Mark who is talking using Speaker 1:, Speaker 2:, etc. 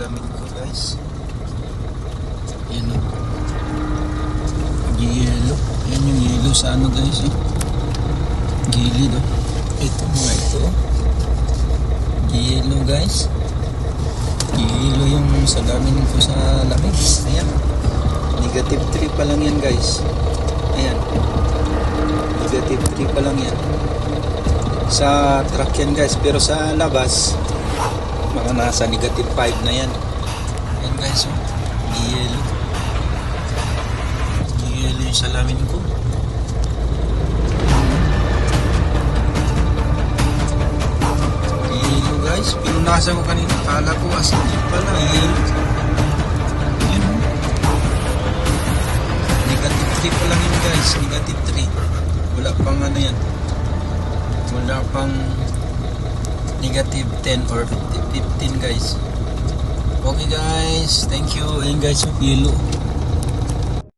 Speaker 1: salamin ko guys. Yan o. Yelo. Yan yung yelo sa ano guys eh. Gilid o. Ito mga ito o. Yelo guys. Yelo yung salamin ko sa lamig. Ayan. Negative 3 pa lang yan guys. Ayan. Negative 3 pa lang yan. Sa truck yan guys. Pero sa labas mga nasa negative 5 na yan. Ayan guys o. Yelo. Yelo yung salamin ko. Yelo guys. Pinunasan ko kanina. Kala ko asin pala. Yelo. Ayan o. Negative 3 pa lang yun guys. Negative 3. Wala pang ano yan. Wala pang negative 10 or 15 guys. Okay guys, thank you. Ayan guys, yellow.